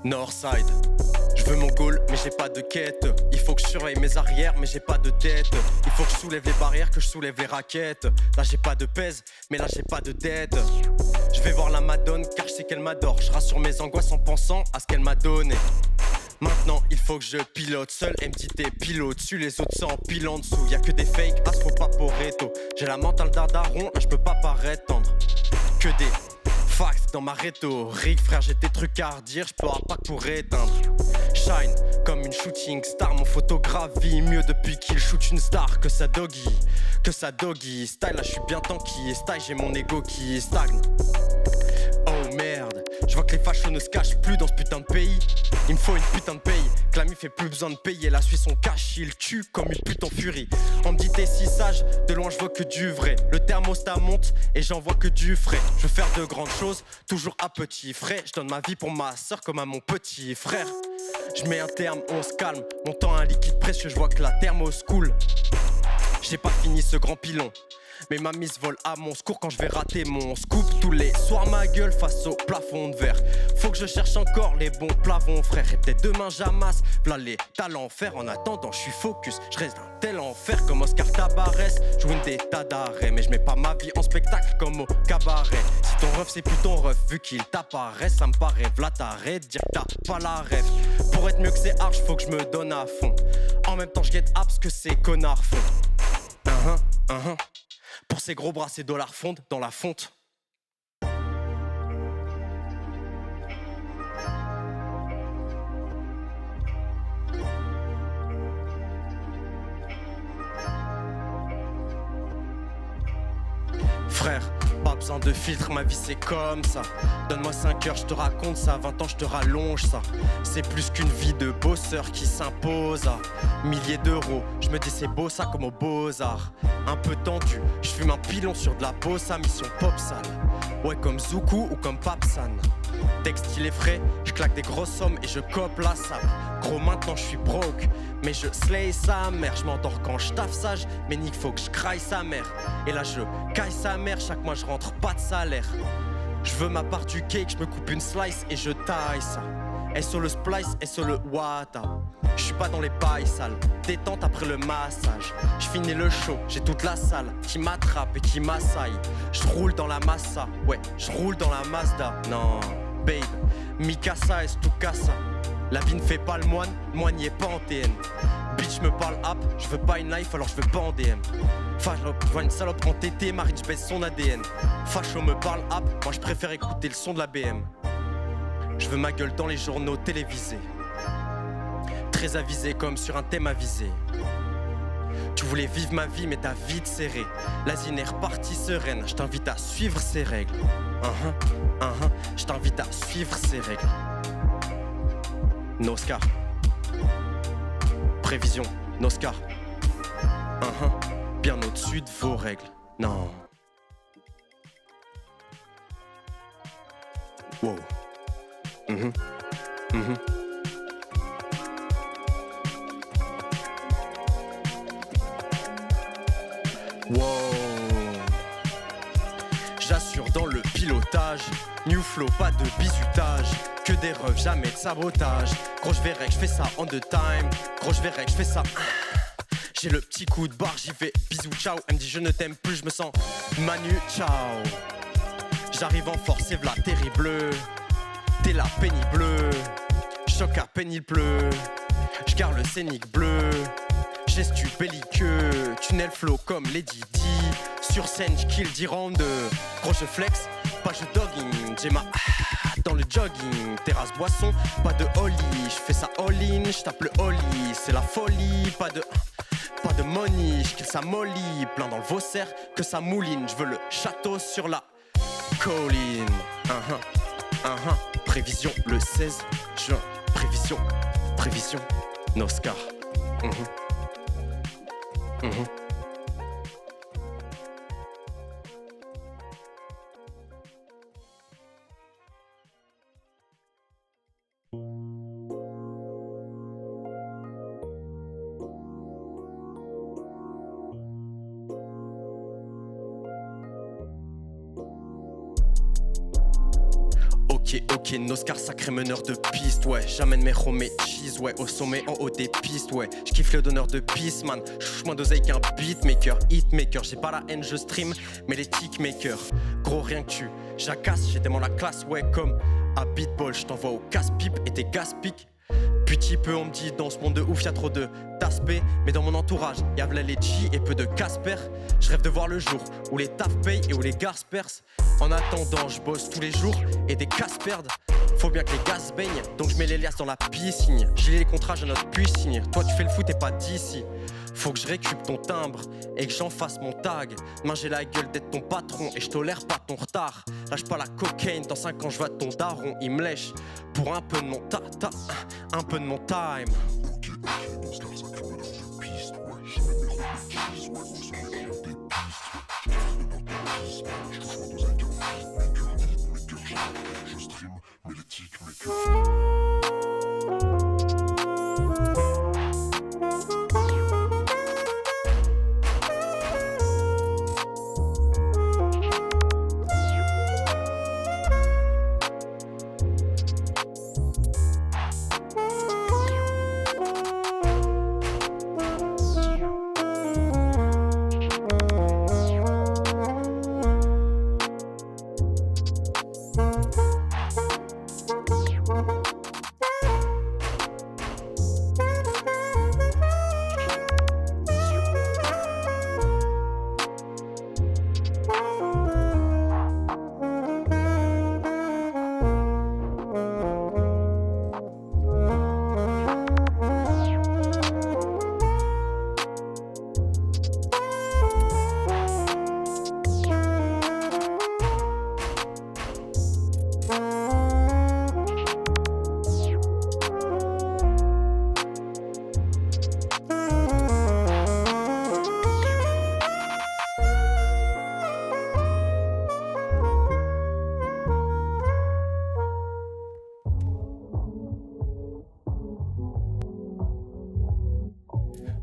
Northside, je veux mon goal mais j'ai pas de quête. Il faut que je surveille mes arrières mais j'ai pas de tête. Il faut que je soulève les barrières, que je soulève les raquettes. Là j'ai pas de pèse mais là j'ai pas de dette. Je vais voir la madone car je sais qu'elle m'adore. Je rassure mes angoisses en pensant à ce qu'elle m'a donné. Maintenant il faut que je pilote. Seul MTT pilote dessus, les autres s'empilent en dessous. Y'a que des fakes, as faut pas pour réto. J'ai la mentale d'Ardaron, là je peux pas paraître tendre. Que des fax dans ma rhétorique, frère, j'ai des trucs à redire, je peux pas pour éteindre. Shine comme une shooting star, mon photographe vit mieux depuis qu'il shoot une star. Que ça doggy, style, là je suis bien tanky. Et style, j'ai mon ego qui stagne. Oh merde, je vois que les fachos ne se cachent plus dans ce putain de pays. Il me faut une putain de paye, que la mif fait plus besoin de payer. La Suisse on cache, il tue comme une pute en furie. On me dit t'es si sage, de loin je vois que du vrai. Le thermostat monte et j'en vois que du frais. Je veux faire de grandes choses, toujours à petit frais. Je donne ma vie pour ma soeur comme à mon petit frère. Je mets un terme, on se calme. Mon temps un liquide précieux, je vois que la thermos coule. J'ai pas fini ce grand pilon, mais ma mise vole à mon secours quand je vais rater mon scoop. Tous les soirs ma gueule face au plafond de verre. Faut que je cherche encore les bons plavons frère. Et peut-être demain j'amasse, v'là les talents faire. En attendant je suis focus, je reste un tel enfer comme Oscar Tabarès. Je win des tas d'arrêts, mais je mets pas ma vie en spectacle comme au cabaret. Si ton ref c'est plus ton ref, vu qu'il t'apparaît, ça me paraît v'là t'arrêtes, dire que t'as pas la ref. Pour être mieux que ces arches, faut que je me donne à fond. En même temps je get apps que ces connards font. Pour ces gros bras, ces dollars fondent dans la fonte. Frère, pas besoin de filtre, ma vie c'est comme ça. Donne-moi 5 heures, je te raconte ça. 20 ans, je te rallonge ça. C'est plus qu'une vie de bosseur qui s'impose à milliers d'euros. Je me dis c'est beau ça comme aux Beaux-Arts. Un peu tendu, je fume un pilon sur de la bossa. Mission pop sale, ouais comme Zuku ou comme Papsan. Textile est frais, je claque des grosses sommes et je cope la salle. Gros maintenant je suis broke, mais je slay sa mère. Je m'endors quand je taffe sage, mais nique faut que je craille sa mère. Et là je caille sa mère, chaque mois je rentre pas de salaire. Je veux ma part du cake, je me coupe une slice et je taille ça. Et sur le splice, et sur le wata. Je suis pas dans les bails sales, détente après le massage. Je finis le show, j'ai toute la salle qui m'attrape et qui m'assaille. Je roule dans la massa, ouais, je roule dans la Mazda. Non, babe, Mikasa est tout casa. La vie ne fait pas le moine, moine n'y est pas en TN. Bitch me parle app, je veux pas une life alors je veux pas en DM. Facho, je vois une salope en TT, Marine je baisse son ADN. Facho me parle app, moi je préfère écouter le son de la BM. Je veux ma gueule dans les journaux télévisés, très avisé comme sur un thème avisé. Tu voulais vivre ma vie mais t'as vite serré. L'Asine est repartie sereine, je t'invite à suivre ses règles. Je t'invite à suivre ses règles. Noscar. Prévision, Noscar. Bien au-dessus de vos règles. Non. Wow. Wow. J'assure dans le pilotage. New flow, pas de bizutage. Que des refs, jamais de sabotage. Gros, je verrai que je fais ça en deux time. Gros, je verrai que je fais ça. J'ai le petit coup de barre, j'y vais. Bisous, ciao. Elle me dit je ne t'aime plus, je me sens Manu, ciao. J'arrive en force, c'est v'là terrible. T'es la pénible. Choc à peine il pleut. J'garde le scénic bleu. Gestu belliqueux. Tunnel flow comme Lady Di. Sur scène, j'kill 10 rounds. Gros, je flex, pas je dogging. J'ai ma dans le jogging. Terrasse boisson, pas de holly. J'fais ça all-in, j'tape le holly. C'est la folie, pas de money. J'kill sa molly. Plein dans le Vaussaire, que ça mouline. J'veux le château sur la colline. Prévision le 16 juin. Prévision, Noscar. ok, Noscar, sacré meneur de piste, ouais. J'amène mes romés cheese, ouais. Au sommet, en haut des pistes, ouais. J'kiffe le donneur de piste, man. J'suis moins d'oseille qu'un beatmaker, hitmaker. J'ai pas la haine, je stream, mais les tickmakers. Gros, rien que tu jacasses, j'ai tellement la classe, ouais. Comme à Beatball, j't'envoie au casse-pipe et tes gas-piques. Petit peu on me dit dans ce monde de ouf y'a trop de d'aspects. Mais dans mon entourage y'a v'là les G et peu de Casper. Je rêve de voir le jour où les taf payent et où les gars se percent. En attendant je bosse tous les jours et des casses perdent. Faut bien que les gars se baignent, donc je mets les liasses dans la piscine. J'ai les contrats, je note puis signe. Toi tu fais le foot et pas d'ici. Faut que je récup ton timbre et que j'en fasse mon tag. Demain j'ai la gueule d'être ton patron et je tolère pas ton retard. Lâche pas la cocaïne, dans 5 ans je vois ton daron. Il me lèche pour un peu de mon un peu de mon time.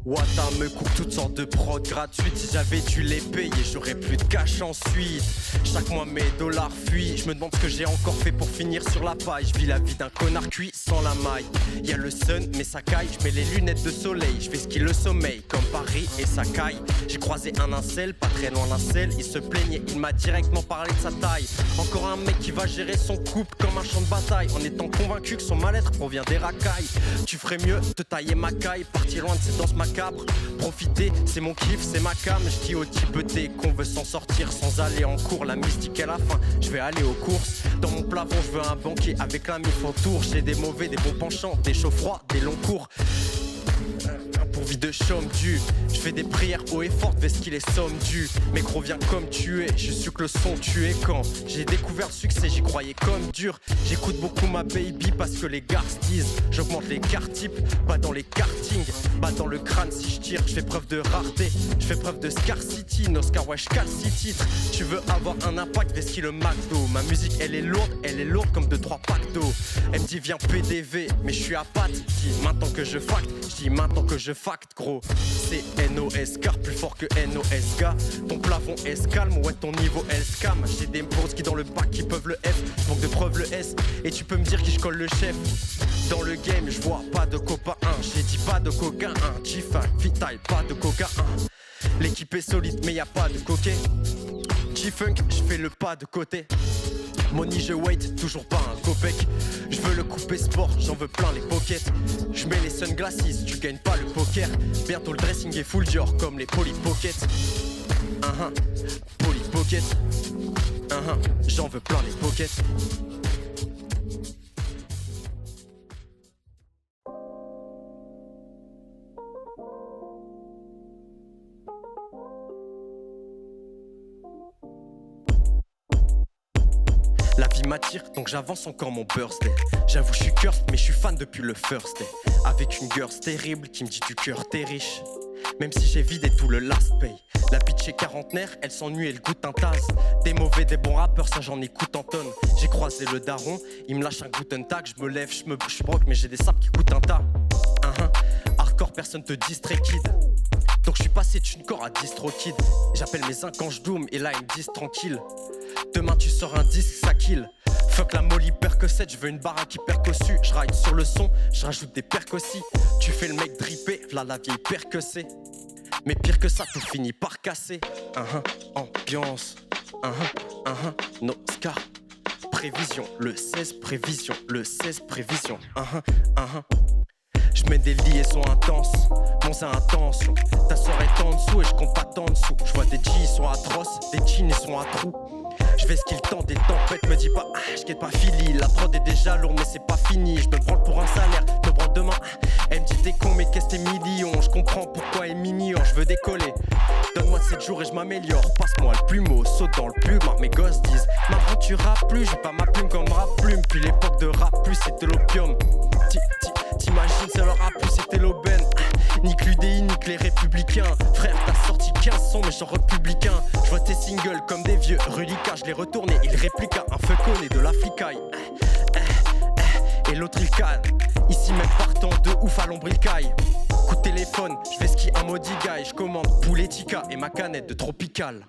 Wata me coupe toutes sortes de prod gratuites. Si j'avais dû les payer, j'aurais plus de cash ensuite. Chaque mois mes dollars fuient. Je me demande ce que j'ai encore fait pour finir sur la paille. Je vis la vie d'un connard cuit sans la maille. Y'a le sun mais ça caille. Je mets les lunettes de soleil. Je fais ce qui le sommeil comme Paris et ça caille. J'ai croisé un incel, pas très loin d'un sel. Il se plaignait, il m'a directement parlé de sa taille. Encore un mec qui va gérer son couple comme un champ de bataille, en étant convaincu que son mal-être provient des racailles. Tu ferais mieux te tailler ma caille, partir loin de ces danses macabres. Profiter, c'est mon kiff, c'est ma cam. Je dis au type T qu'on veut s'en sortir sans aller en cours. La mystique à la fin, je vais aller aux courses. Dans mon plafond, je veux un banquier avec la mif autour. J'ai des mauvais, des bons penchants, des chauds froids, des longs cours. Pour vie de chôme due, je fais des prières haut et fortes, vest qu'il est somme due. Mais gros viens comme tu es, je suis que le son tu es quand j'ai découvert le succès, j'y croyais comme dur. J'écoute beaucoup ma baby parce que les gars se disent. J'augmente les car types, pas dans les kartings. Pas dans le crâne si je tire, je fais preuve de rareté. Je fais preuve de scarcity, Noscar wesh calcititre. Tu veux avoir un impact, vest qu'il le McDo. Ma musique elle est lourde comme 2-3 packs d'eau. Elle me dit viens PDV, mais je suis à patte. Je dis maintenant que je facte, je dis maintenant que je facte gros. C'est NOSK, plus fort que NOSK. Ton plafond est calme, ouais ton niveau est scam. J'ai des bourses qui dans le bac qui peuvent le F. Je manque de preuves le S, et tu peux me dire qui je colle le chef. Dans le game, je vois pas de copain 1. J'ai dit pas de coquin 1. G-Funk, Vital, pas de coca 1. L'équipe est solide, mais y a pas de coquet. G-Funk, je fais le pas de côté. Money je wait, toujours pas un copec. Je veux le couper sport, j'en veux plein les pockets. Je mets les sunglasses, tu gagnes pas le poker. Bientôt le dressing est full Dior comme les Polly Pocket. Polly Pocket. J'en veux plein les pockets. La vie m'attire, donc j'avance encore mon birthday. J'avoue je suis cursed, mais je suis fan depuis le first day. Avec une girl terrible qui me dit du cœur t'es riche. Même si j'ai vidé tout le last pay. La bitch est quarantenaire, elle s'ennuie, elle goûte un tasse. Des mauvais, des bons rappeurs, ça j'en écoute en tonnes. J'ai croisé le daron, il me lâche un Guten Tag. Je me lève, je suis broke, mais j'ai des sapes qui coûtent un tas. Hardcore, personne te distrait kid. Donc je suis passé de corps à distro kid. J'appelle mes incanges doom et là ils me disent tranquille. Demain tu sors un disque, ça kill. Fuck la molly percocette, je veux une baraque hyper cossue. Je ride sur le son, je rajoute des percs aussi. Tu fais le mec drippé, v'là la vieille percossée. Mais pire que ça, tout finit par casser. Ambiance. No scar. Prévision, le 16 prévision, le 16 prévision. Je mets des liaisons intenses, mon c'est intention. Ta soeur est en dessous et je compte pas tant dessous. Je vois des G, ils sont atroces, des jeans, ils sont à trous. Je vais ce qu'il tente, des tempêtes, me dis pas, je quitte pas Philly. La prod est déjà lourde, mais c'est pas fini. Je me branle pour un salaire, me branle demain. Elle me dit t'es con, mais qu'est-ce que t'es millions. Je comprends pourquoi elle est mignon, je veux décoller. Donne-moi 7 jours et je m'améliore. Passe-moi le plumeau, saute dans le plumard. Mes gosses disent, maman tu rappes plus. J'ai pas ma plume comme rap plume. Puis l'époque de rap plus, c'était l'opium. T'imagines, ça leur a plus, c'était l'aubaine. Nique l'UDI, nique les républicains. Frère, t'as sorti 15 sons, mais genre républicain. Je vois tes singles comme des vieux reliquats. Je les retournais, il répliqua un feucon et de la flicaille. Et l'autre il calme. Ici même partant de ouf à l'ombricaille. Coup de téléphone, je vais ski un maudit guy. Je commande poulet tika et ma canette de tropical.